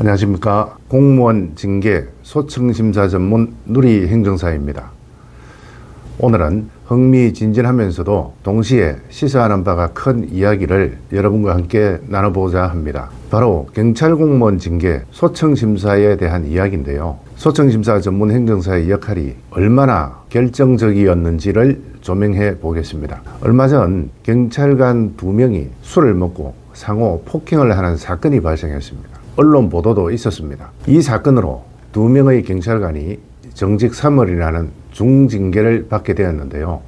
안녕하십니까. 공무원 징계 소청심사 전문 누리행정사입니다. 오늘은 흥미진진하면서도 동시에 시사하는 바가 큰 이야기를 여러분과 함께 나눠보자 합니다. 바로 경찰 공무원 징계 소청심사에 대한 이야기인데요. 소청심사 전문 행정사의 역할이 얼마나 결정적이었는지를 조명해 보겠습니다. 얼마 전 경찰관 2명이 술을 먹고 상호 폭행을 하는 사건이 발생했습니다. 언론 보도도 있었습니다. 이 사건으로 2명의 경찰관이 정직 3월이라는 중징계를 받게 되었는데요.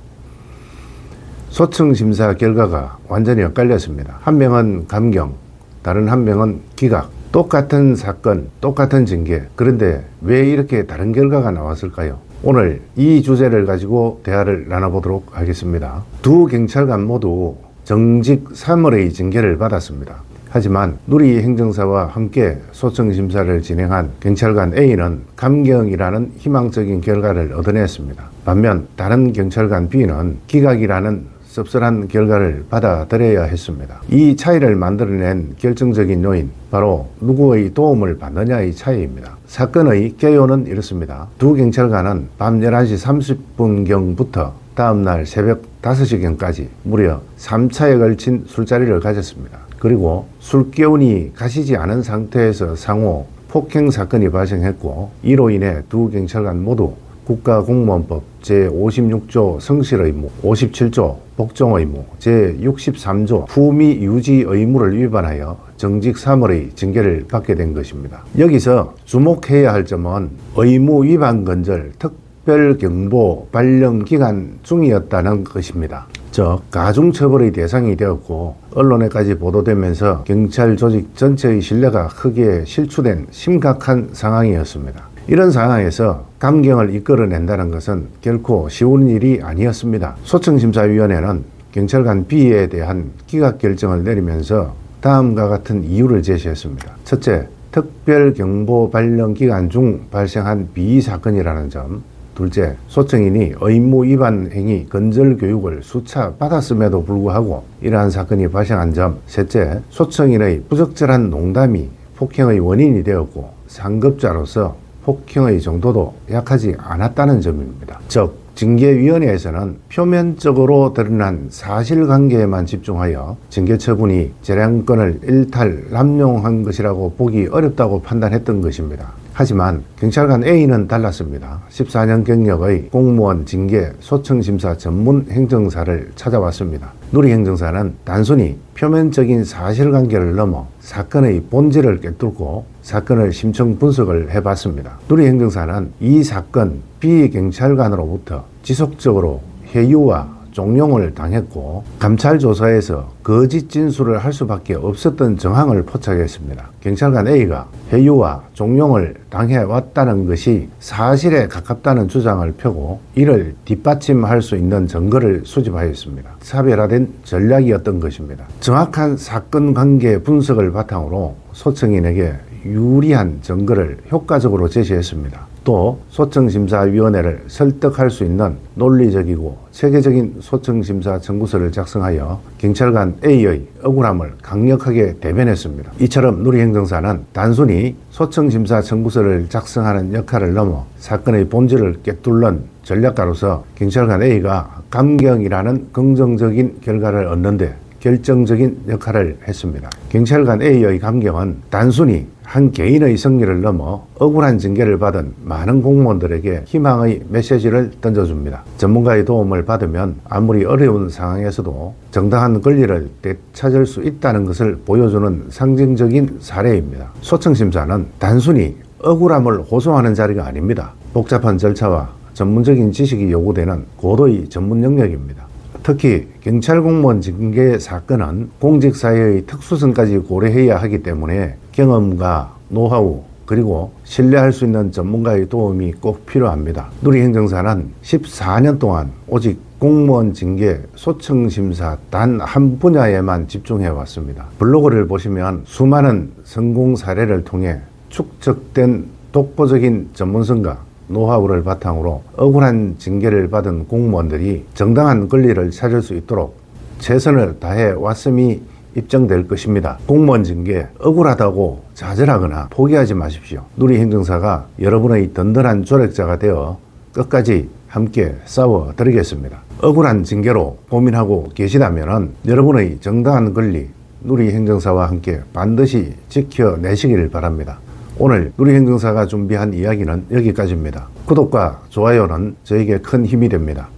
소청심사 결과가 완전히 엇갈렸습니다. 한 명은 감경, 다른 한 명은 기각. 똑같은 사건, 똑같은 징계. 그런데 왜 이렇게 다른 결과가 나왔을까요? 오늘 이 주제를 가지고 대화를 나눠보도록 하겠습니다. 두 경찰관 모두 정직 3월의 징계를 받았습니다. 하지만 누리행정사와 함께 소청심사를 진행한 경찰관 A는 감경이라는 희망적인 결과를 얻어냈습니다. 반면 다른 경찰관 B는 기각이라는 씁쓸한 결과를 받아들여야 했습니다. 이 차이를 만들어낸 결정적인 요인, 바로 누구의 도움을 받느냐의 차이입니다. 사건의 개요는 이렇습니다. 두 경찰관은 밤 11시 30분경부터 다음날 새벽 5시경까지 무려 3차에 걸친 술자리를 가졌습니다. 그리고 술기운이 가시지 않은 상태에서 상호 폭행 사건이 발생했고, 이로 인해 두 경찰관 모두 국가공무원법 제56조 성실의무, 57조 복종의무, 제63조 품위 유지 의무를 위반하여 정직 3월의 징계를 받게 된 것입니다. 여기서 주목해야 할 점은 의무 위반 건절 특별경보 발령 기간 중이었다는 것입니다. 즉 가중처벌의 대상이 되었고 언론에까지 보도되면서 경찰 조직 전체의 신뢰가 크게 실추된 심각한 상황이었습니다. 이런 상황에서 감경을 이끌어낸다는 것은 결코 쉬운 일이 아니었습니다. 소청심사위원회는 경찰관 B에 대한 기각 결정을 내리면서 다음과 같은 이유를 제시했습니다. 첫째, 특별경보 발령 기간 중 발생한 비사건이라는 점. 둘째, 소청인이 의무 위반 행위 건절 교육을 수차 받았음에도 불구하고 이러한 사건이 발생한 점. 셋째, 소청인의 부적절한 농담이 폭행의 원인이 되었고 상급자로서 폭행의 정도도 약하지 않았다는 점입니다. 즉 징계위원회에서는 표면적으로 드러난 사실관계에만 집중하여 징계 처분이 재량권을 일탈, 남용한 것이라고 보기 어렵다고 판단했던 것입니다. 하지만 경찰관 A는 달랐습니다. 14년 경력의 공무원 징계 소청심사 전문 행정사를 찾아왔습니다. 누리행정사는 단순히 표면적인 사실관계를 넘어 사건의 본질을 꿰뚫고 사건을 심층 분석을 해봤습니다. 누리행정사는 이 사건 B 경찰관으로부터 지속적으로 회유와 종용을 당했고 감찰 조사에서 거짓 진술을 할 수밖에 없었던 정황을 포착했습니다. 경찰관 A가 회유와 종용을 당해왔다는 것이 사실에 가깝다는 주장을 펴고 이를 뒷받침할 수 있는 증거를 수집하였습니다. 차별화된 전략이었던 것입니다. 정확한 사건 관계 분석을 바탕으로 소청인에게 유리한 증거를 효과적으로 제시했습니다. 또 소청심사위원회를 설득할 수 있는 논리적이고 체계적인 소청심사 청구서를 작성하여 경찰관 A의 억울함을 강력하게 대변했습니다. 이처럼 누리행정사는 단순히 소청심사 청구서를 작성하는 역할을 넘어 사건의 본질을 꿰뚫는 전략가로서 경찰관 A가 감경이라는 긍정적인 결과를 얻는데 결정적인 역할을 했습니다. 경찰관 A의 감경은 단순히 한 개인의 승리를 넘어 억울한 징계를 받은 많은 공무원들에게 희망의 메시지를 던져줍니다. 전문가의 도움을 받으면 아무리 어려운 상황에서도 정당한 권리를 되찾을 수 있다는 것을 보여주는 상징적인 사례입니다. 소청심사는 단순히 억울함을 호소하는 자리가 아닙니다. 복잡한 절차와 전문적인 지식이 요구되는 고도의 전문 영역입니다. 특히 경찰 공무원 징계 사건은 공직사회의 특수성까지 고려해야 하기 때문에 경험과 노하우 그리고 신뢰할 수 있는 전문가의 도움이 꼭 필요합니다. 누리행정사는 14년 동안 오직 공무원 징계 소청심사 단 한 분야에만 집중해 왔습니다. 블로그를 보시면 수많은 성공 사례를 통해 축적된 독보적인 전문성과 노하우를 바탕으로 억울한 징계를 받은 공무원들이 정당한 권리를 찾을 수 있도록 최선을 다해 왔음이 입증될 것입니다. 공무원 징계 억울하다고 좌절하거나 포기하지 마십시오. 누리행정사가 여러분의 든든한 조력자가 되어 끝까지 함께 싸워드리겠습니다. 억울한 징계로 고민하고 계시다면 여러분의 정당한 권리 누리행정사와 함께 반드시 지켜내시길 바랍니다. 오늘 누리행정사가 준비한 이야기는 여기까지입니다. 구독과 좋아요는 저에게 큰 힘이 됩니다.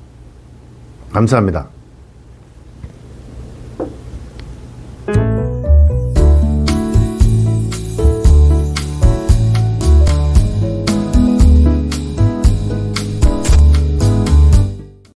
감사합니다.